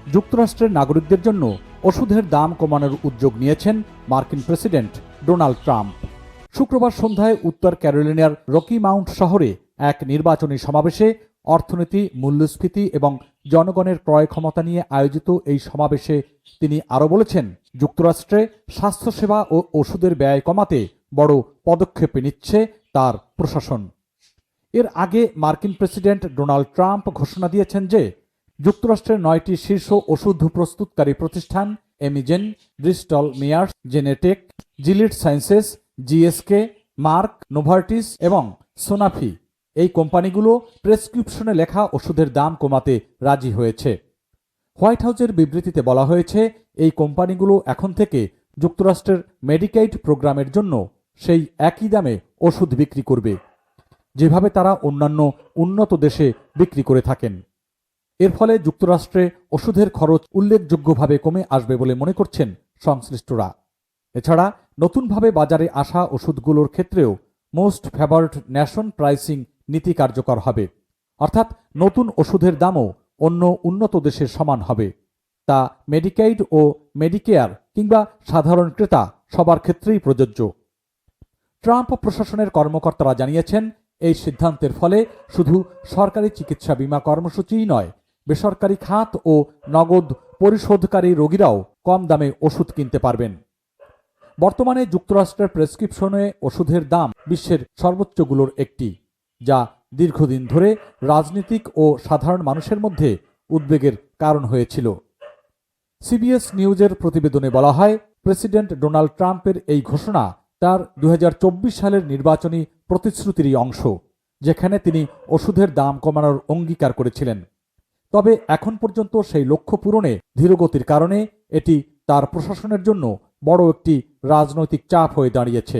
যুক্তরাষ্ট্রের নাগরিকদের জন্য ওষুধের দাম কমানোর উদ্যোগ নিয়েছেন মার্কিন প্রেসিডেন্ট ডোনাল্ড ট্রাম্প। শুক্রবার সন্ধ্যায় উত্তর ক্যারোলিনার রকি মাউন্ট শহরে এক নির্বাচনী সমাবেশে অর্থনীতি, মূল্যস্ফীতি এবং জনগণের ক্রয় ক্ষমতা নিয়ে আয়োজিত এই সমাবেশে তিনি আরও বলেছেন, যুক্তরাষ্ট্রে স্বাস্থ্যসেবা ও ওষুধের ব্যয় কমাতে বড় পদক্ষেপ নিচ্ছে তার প্রশাসন। এর আগে মার্কিন প্রেসিডেন্ট ডোনাল্ড ট্রাম্প ঘোষণা দিয়েছেন যে যুক্তরাষ্ট্রের 9টি শীর্ষ ওষুধ প্রস্তুতকারী প্রতিষ্ঠান Amgen, Bristol Myers, Genentech, Gilead Sciences, GSK, Merck, Novartis এবং সোনাফি এই কোম্পানিগুলো প্রেসক্রিপশনে লেখা ওষুধের দাম কমাতে রাজি হয়েছে। হোয়াইট হাউসের বিবৃতিতে বলা হয়েছে, এই কোম্পানিগুলো এখন থেকে যুক্তরাষ্ট্রের মেডিকেইড প্রোগ্রামের জন্য সেই একই দামে ওষুধ বিক্রি করবে, যেভাবে তারা অন্যান্য উন্নত দেশে বিক্রি করে থাকেন। এর ফলে যুক্তরাষ্ট্রে ওষুধের খরচ উল্লেখযোগ্যভাবে কমে আসবে বলে মনে করছেন সংশ্লিষ্টরা। এছাড়া নতুনভাবে বাজারে আসা ওষুধগুলোর ক্ষেত্রেও মোস্ট ফেভারড নেশন প্রাইসিং নীতি কার্যকর হবে, অর্থাৎ নতুন ওষুধের দামও অন্য উন্নত দেশের সমান হবে। তা মেডিকেইড ও মেডিকেয়ার কিংবা সাধারণ ক্রেতা সবার ক্ষেত্রেই প্রযোজ্য। ট্রাম্প প্রশাসনের কর্মকর্তারা জানিয়েছেন, এই সিদ্ধান্তের ফলে শুধু সরকারি চিকিৎসা বীমা কর্মসূচিই নয়, বেসরকারি খাত ও নগদ পরিশোধকারী রোগীরাও কম দামে ওষুধ কিনতে পারবেন। বর্তমানে যুক্তরাষ্ট্রের প্রেসক্রিপশনে ওষুধের দাম বিশ্বের সর্বোচ্চগুলোর একটি, যা দীর্ঘদিন ধরে রাজনীতিক ও সাধারণ মানুষের মধ্যে উদ্বেগের কারণ হয়েছিল। সিবিএস নিউজের প্রতিবেদনে বলা হয়, প্রেসিডেন্ট ডোনাল্ড ট্রাম্পের এই ঘোষণা তার 2024 সালের নির্বাচনী প্রতিশ্রুতিরই অংশ, যেখানে তিনি ওষুধের দাম কমানোর অঙ্গীকার করেছিলেন। তবে এখন পর্যন্ত সেই লক্ষ্য পূরণে ধীরগতির কারণে এটি তার প্রশাসনের জন্য বড় একটি রাজনৈতিক চাপ হয়ে দাঁড়িয়েছে।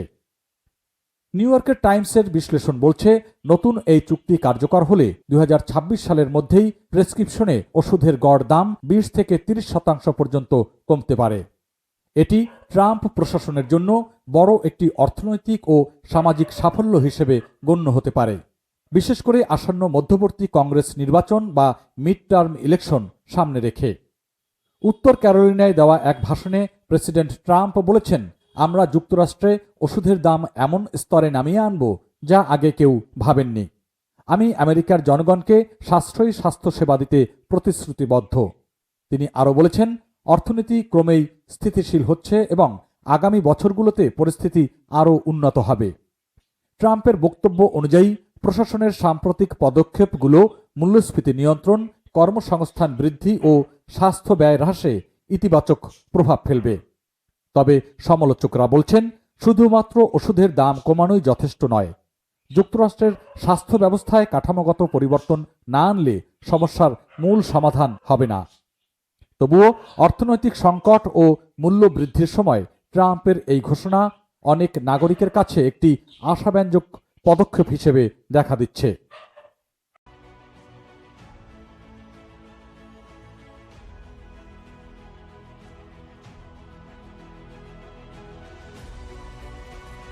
নিউ ইয়র্কের টাইমসের বিশ্লেষণ বলছে, নতুন এই চুক্তি কার্যকর হলে 2026 সালের মধ্যেই প্রেসক্রিপশনে ওষুধের গড় দাম 20 থেকে 30% পর্যন্ত কমতে পারে। এটি ট্রাম্প প্রশাসনের জন্য বড় একটি অর্থনৈতিক ও সামাজিক সাফল্য হিসেবে গণ্য হতে পারে, বিশেষ করে আসন্ন মধ্যবর্তী কংগ্রেস নির্বাচন বা মিড টার্ম ইলেকশন সামনে রেখে। উত্তর ক্যারোলিনায় দেওয়া এক ভাষণে প্রেসিডেন্ট ট্রাম্প বলেছেন, আমরা যুক্তরাষ্ট্রে ওষুধের দাম এমন স্তরে নামিয়ে আনব যা আগে কেউ ভাবেননি। আমি আমেরিকার জনগণকে সাশ্রয়ী স্বাস্থ্যসেবা দিতে প্রতিশ্রুতিবদ্ধ। তিনি আরও বলেছেন, অর্থনীতি ক্রমেই স্থিতিশীল হচ্ছে এবং আগামী বছরগুলোতে পরিস্থিতি আরও উন্নত হবে। ট্রাম্পের বক্তব্য অনুযায়ী প্রশাসনের সাম্প্রতিক পদক্ষেপগুলো মূল্যস্ফীতি নিয়ন্ত্রণ, কর্মসংস্থান বৃদ্ধি ও স্বাস্থ্য ব্যয় হ্রাসে ইতিবাচক প্রভাব ফেলবে। তবে সমালোচকরা বলছেন, শুধুমাত্র ওষুধের দাম কমানোই যথেষ্ট নয়। যুক্তরাষ্ট্রের স্বাস্থ্য ব্যবস্থায় কাঠামোগত পরিবর্তন না আনলে সমস্যার মূল সমাধান হবে না। তবুও অর্থনৈতিক সংকট ও মূল্য বৃদ্ধির সময় ট্রাম্পের এই ঘোষণা অনেক নাগরিকের কাছে একটি আশাব্যঞ্জক পদক্ষেপ হিসেবে দেখা দিচ্ছে।